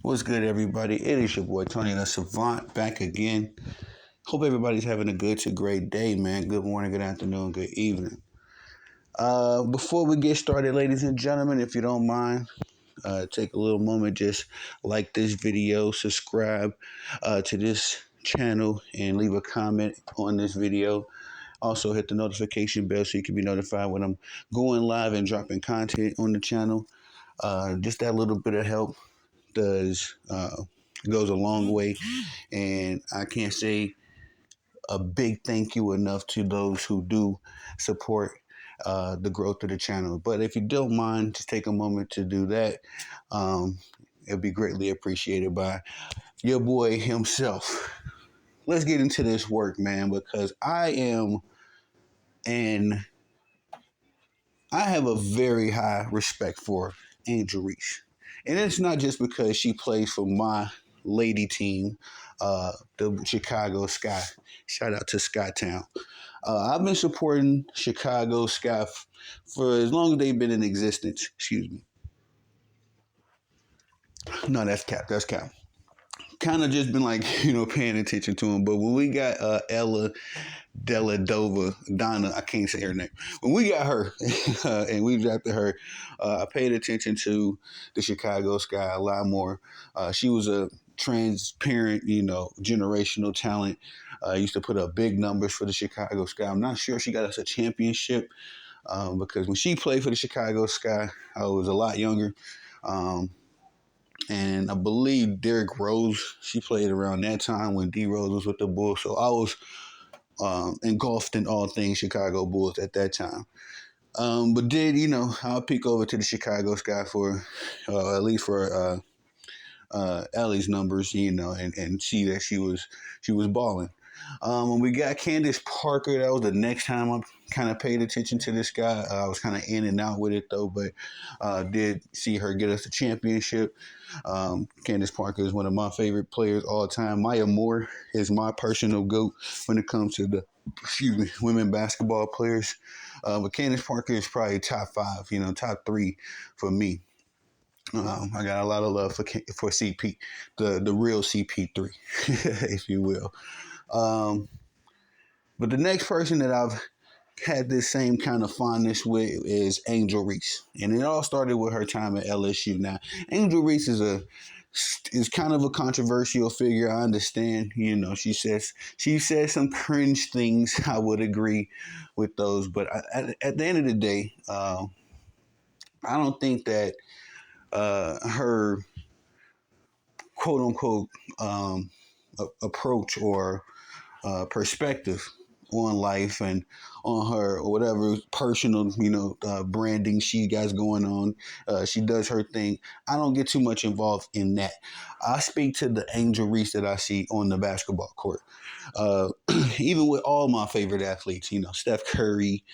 What's good, everybody? It is your boy Tony the Savant back again. Hope everybody's having a good to great day, man. Good morning, good afternoon, good evening. Before we get started, ladies and gentlemen, if you don't mind, take a little moment, just like this video, subscribe to this channel, and leave a comment on this video. Also, hit the notification bell so you can be notified when I'm going live and dropping content on the channel. Just that little bit of help does goes a long way, and I can't say a big thank you enough to those who do support the growth of the channel. But if you don't mind, just take a moment to do that. Um, It'll be greatly appreciated by your boy himself. Let's get into this work, man, because and I have a very high respect for Angel Reese. And it's not just because she plays for my lady team, the Chicago Sky. Shout out to Skytown. I've been supporting Chicago Sky for as long as they've been in existence. Excuse me. No, that's cap. That's cap. Kind of just been like, paying attention to them. But when we got Ella Donna, I can't say her name. When we got her and we drafted her, I paid attention to the Chicago Sky a lot more. She was a transparent, generational talent. Used to put up big numbers for the Chicago Sky. I'm not sure if she got us a championship because when she played for the Chicago Sky, I was a lot younger. And I believe Derrick Rose, she played around that time when D Rose was with the Bulls. So I was engulfed in all things Chicago Bulls at that time. But I'll peek over to the Chicago Sky for, at least for Ellie's numbers, and see that she was balling. When we got Candace Parker, that was the next time I kind of paid attention to this guy. I was kind of in and out with it though, but did see her get us a championship. Candace Parker is one of my favorite players all time. Maya Moore is my personal GOAT when it comes to the women basketball players. But Candace Parker is probably top five, top three for me. I got a lot of love for CP, the real CP3, if you will. But the next person that I've had this same kind of fondness with is Angel Reese, and it all started with her time at LSU. Now, Angel Reese is kind of a controversial figure. I understand. She says some cringe things. I would agree with those, but at the end of the day, I don't think that her quote unquote approach or perspective on life and on her or whatever personal branding she got going on, she does her thing. I don't get too much involved in that. I speak to the Angel Reese that I see on the basketball court. Even with all my favorite athletes, Steph Curry,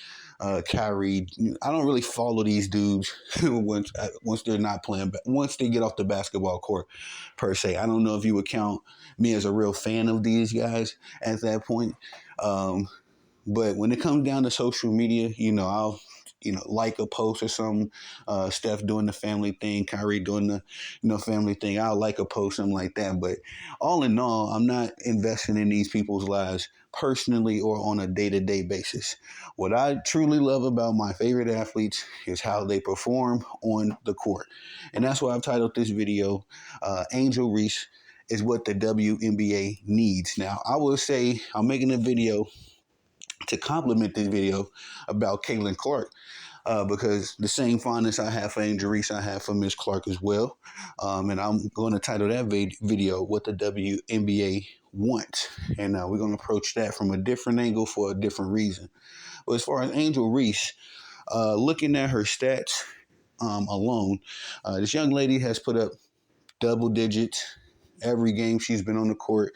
Kyrie. I don't really follow these dudes once they're not playing, once they get off the basketball court per se. I don't know if you would count me as a real fan of these guys at that point. But when it comes down to social media, I'll like a post or something, Steph doing the family thing, Kyrie doing the family thing. I'll like a post, something like that. But all in all, I'm not investing in these people's lives personally or on a day-to-day basis. What I truly love about my favorite athletes is how they perform on the court. And that's why I've titled this video, Angel Reese is what the WNBA needs. Now, I will say I'm making a video to complement this video about Caitlin Clark, because the same fondness I have for Angel Reese, I have for Miss Clark as well. And I'm going to title that video, What the WNBA Want. And we're going to approach that from a different angle for a different reason. But as far as Angel Reese, looking at her stats alone, this young lady has put up double digits every game she's been on the court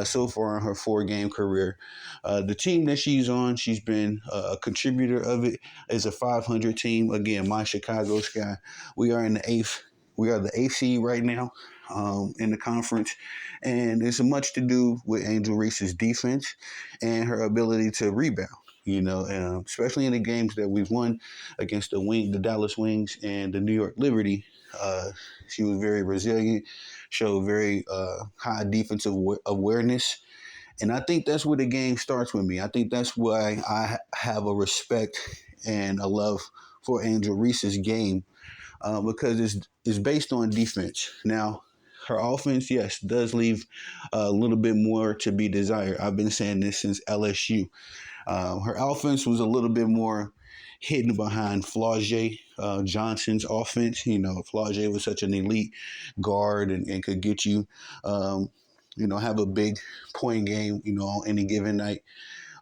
so far in her 4-game career. The team that she's on, she's been a contributor of it, is a 500 team. Again, my Chicago Sky. We are the eighth seed right now in the conference, and it's much to do with Angel Reese's defense and her ability to rebound. Especially in the games that we've won against the Dallas Wings and the New York Liberty. Uh, she was very resilient, showed very high defensive awareness, and I think that's where the game starts with me. I think that's why I have a respect and a love for Angel Reese's game because it's based on defense. Now, her offense, yes, does leave a little bit more to be desired. I've been saying this since LSU. Her offense was a little bit more hidden behind Flau'jae Johnson's offense. You know, Flau'jae was such an elite guard and could get you, have a big point game, on any given night.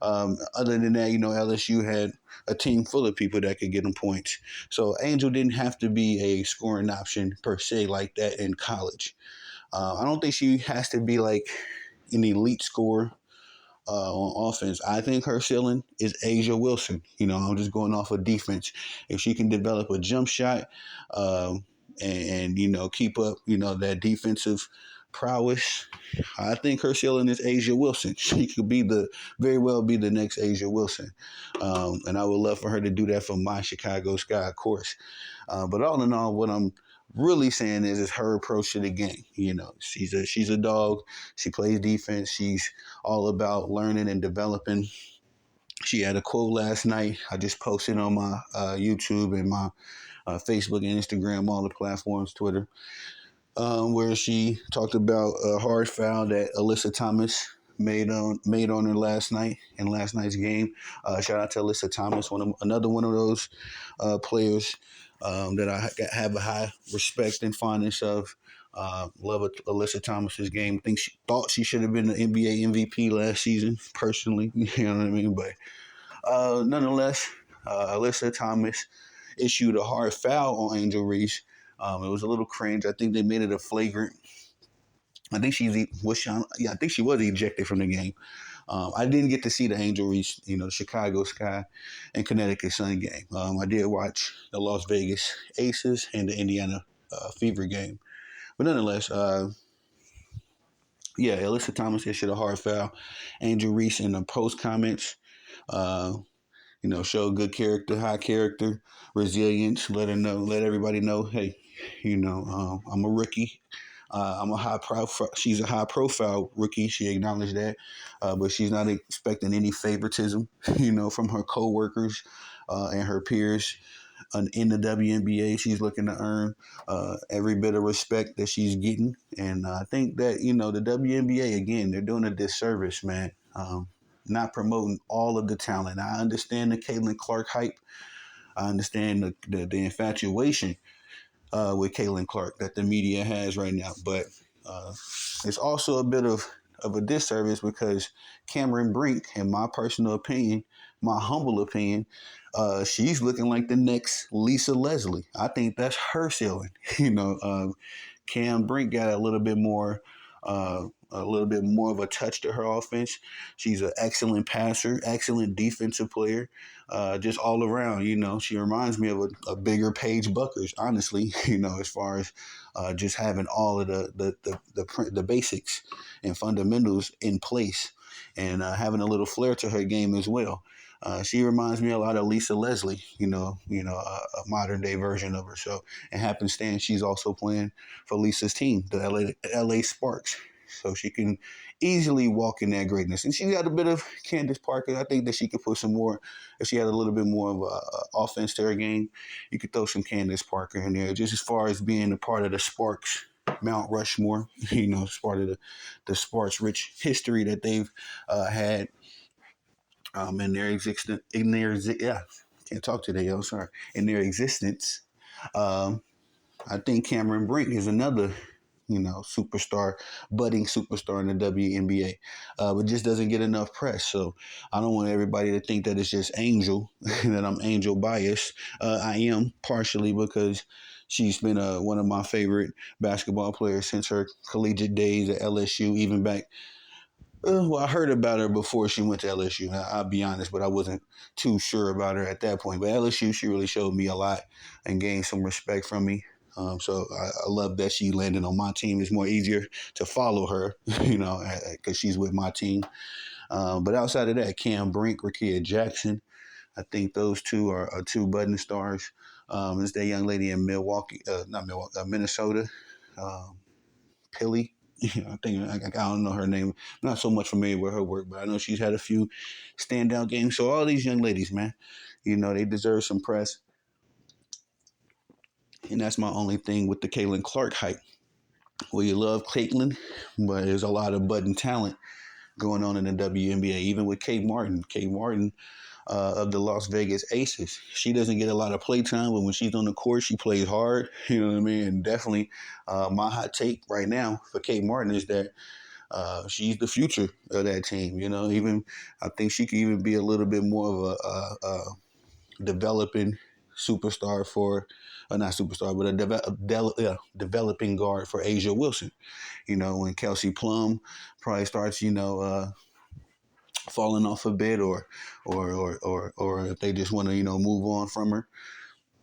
Other than that, LSU had a team full of people that could get them points. So Angel didn't have to be a scoring option per se like that in college. I don't think she has to be like an elite scorer on offense. I think her ceiling is Asia Wilson. I'm just going off of defense. If she can develop a jump shot and keep up, that defensive prowess, I think her ceiling is Asia Wilson. She could very well be the next Asia Wilson. And I would love for her to do that for my Chicago Sky, of course. But all in all, what I'm really saying is her approach to the game. She's a dog. She plays defense. She's all about learning and developing. She had a quote last night. I just posted on my YouTube and my Facebook and Instagram, all the platforms, Twitter, where she talked about a hard foul that Alyssa Thomas made on her last night in last night's game. Shout out to Alyssa Thomas, another one of those players that I have a high respect and fondness of. Love Alyssa Thomas's game. Thought she should have been the NBA MVP last season. Personally, you know what I mean. But nonetheless, Alyssa Thomas issued a hard foul on Angel Reese. It was a little cringe. I think they made it a flagrant. I think I think she was ejected from the game. I didn't get to see the Angel Reese, the Chicago Sky and Connecticut Sun game. I did watch the Las Vegas Aces and the Indiana Fever game. But nonetheless, Alyssa Thomas issued a hard foul. Angel Reese in the post comments, uh, showed good character, high character, resilience. Let everybody know, hey, I'm a rookie. I'm a high profile. She's a high profile rookie. She acknowledged that, but she's not expecting any favoritism, from her coworkers and her peers. In the WNBA, she's looking to earn every bit of respect that she's getting, and I think that the WNBA again, they're doing a disservice, man. Not promoting all of the talent. I understand the Caitlin Clark hype. I understand the infatuation with Caitlin Clark that the media has right now. But it's also a bit of a disservice because Cameron Brink, in my personal opinion, my humble opinion, she's looking like the next Lisa Leslie. I think that's her ceiling. Cam Brink got a little bit more of a touch to her offense. She's an excellent passer, excellent defensive player, just all around. She reminds me of a bigger Paige Buckers, honestly. As far as just having all of the basics and fundamentals in place, and having a little flair to her game as well. She reminds me a lot of Lisa Leslie, a modern day version of her. So, and happenstance, she's also playing for Lisa's team, the LA Sparks. So she can easily walk in that greatness. And she's got a bit of Candace Parker. I think that she could put some more, if she had a little bit more of a offense to her game, you could throw some Candace Parker in there, just as far as being a part of the Sparks Mount Rushmore, as part of the Sparks rich history that they've had in their existence, can't talk today, yo, sorry, in their existence. Um, I think Cameron Brink is another, superstar, budding superstar in the WNBA, but just doesn't get enough press. So I don't want everybody to think that it's just Angel, that I'm Angel biased. I am partially because she's been one of my favorite basketball players since her collegiate days at LSU, even back. Well, I heard about her before she went to LSU. I'll be honest, but I wasn't too sure about her at that point. But LSU, she really showed me a lot and gained some respect from me. So I love that she landed on my team. It's more easier to follow her, because she's with my team. But outside of that, Cam Brink, Rakia Jackson, I think those two are two budding stars. It's that young lady in Milwaukee, not Milwaukee, Minnesota, um, Pilly. I think I don't know her name. I'm not so much familiar with her work, but I know she's had a few standout games. So all these young ladies, man, they deserve some press, and that's my only thing with the Caitlin Clark hype. Well, you love Caitlin, but there's a lot of budding talent going on in the WNBA. Even with Kate Martin, of the Las Vegas Aces. She doesn't get a lot of play time, but when she's on the court, she plays hard. You know what I mean? And definitely, my hot take right now for Kate Martin is that she's the future of that team. Even I think she could even be a little bit more of a developing superstar for, not superstar, but developing guard for Asia Wilson. When Kelsey Plum probably starts, falling off a bit, or if they just want to move on from her.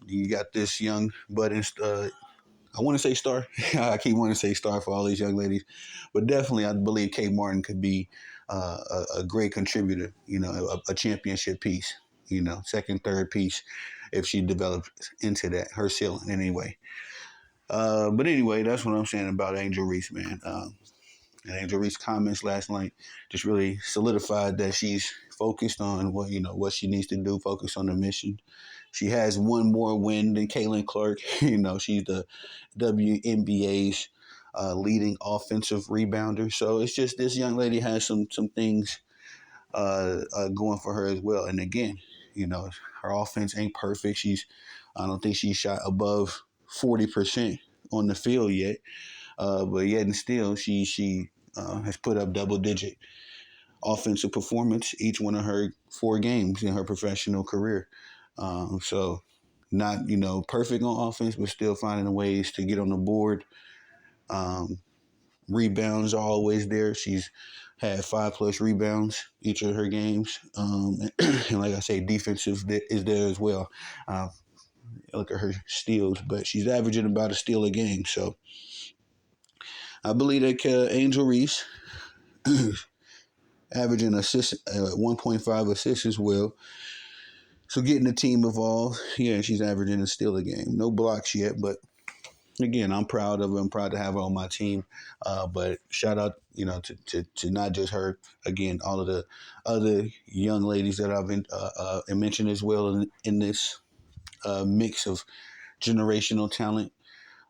You got this young budding. I want to say star. I keep wanting to say star for all these young ladies, but definitely I believe Kate Martin could be a great contributor. A championship piece. Second, third piece if she develops into that her ceiling anyway. But anyway, that's what I'm saying about Angel Reese, man. And Angel Reese's comments last night just really solidified that she's focused on what she needs to do, focus on the mission. She has one more win than Caitlin Clark. She's the WNBA's leading offensive rebounder. So it's just this young lady has some things going for her as well. And again, her offense ain't perfect. I don't think she's shot above 40% on the field yet. But yet and still, she has put up double digit offensive performance each one of her 4 games in her professional career. So not perfect on offense, but still finding ways to get on the board. Um, Rebounds are always there. She's had 5+ rebounds each of her games, and like I say, defensive is there as well. Uh, Look at her steals, but she's averaging about a steal a game. So I believe that Angel Reese averaging 1.5 assists as well. So getting the team involved, yeah, she's averaging a steal a game. No blocks yet, but again, I'm proud of her. I'm proud to have her on my team. But shout out, to not just her. Again, all of the other young ladies that I've been mentioned as well in this mix of generational talent.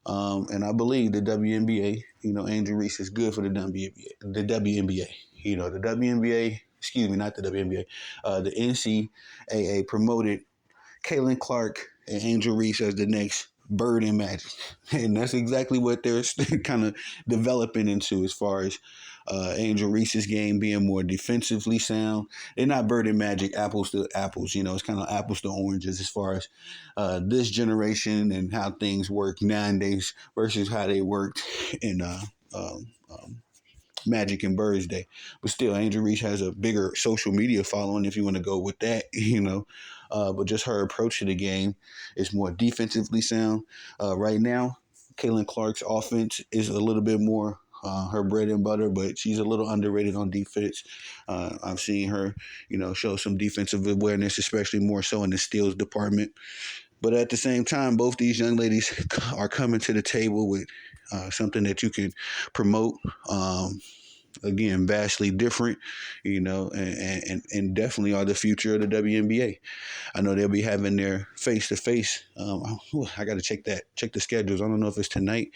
And I believe the WNBA, Angel Reese is good for the WNBA. The WNBA, the WNBA, excuse me, not the WNBA, the NCAA promoted Caitlin Clark and Angel Reese as the next Bird and Magic. And that's exactly what they're kind of developing into as far as Angel Reese's game being more defensively sound. They're not Bird and Magic, apples to apples. It's kind of apples to oranges as far as this generation and how things work nowadays versus how they worked in um, um, Magic and Birds Day. But still, Angel Reese has a bigger social media following if you want to go with that, But just her approach to the game is more defensively sound. Right now, Caitlin Clark's offense is a little bit more her bread and butter, but she's a little underrated on defense. I've seen her, show some defensive awareness, especially more so in the steals department. But at the same time, both these young ladies are coming to the table with something that you can promote. Again, vastly different, and definitely are the future of the WNBA. I know they'll be having their face to face. I got to check the schedules. I don't know if it's tonight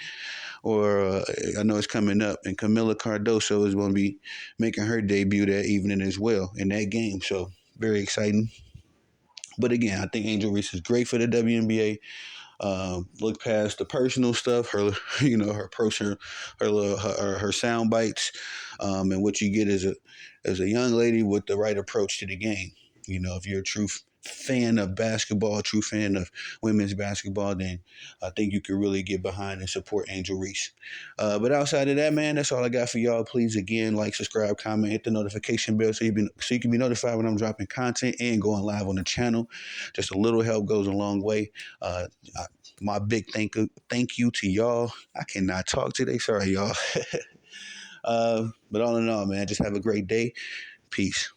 or I know it's coming up. And Camila Cardoso is going to be making her debut that evening as well in that game. So very exciting. But again, I think Angel Reese is great for the WNBA. Look past the personal stuff, her, her approach, her sound bites, and what you get as a young lady with the right approach to the game. If you're a true fan of basketball, true fan of women's basketball, then I think you can really get behind and support Angel Reese. But outside of that, man, that's all I got for y'all. Please, again, like, subscribe, comment, hit the notification bell so you can be notified when I'm dropping content and going live on the channel. Just a little help goes a long way. My big thank you to y'all. I cannot talk today. Sorry, y'all. But all in all, man, just have a great day. Peace.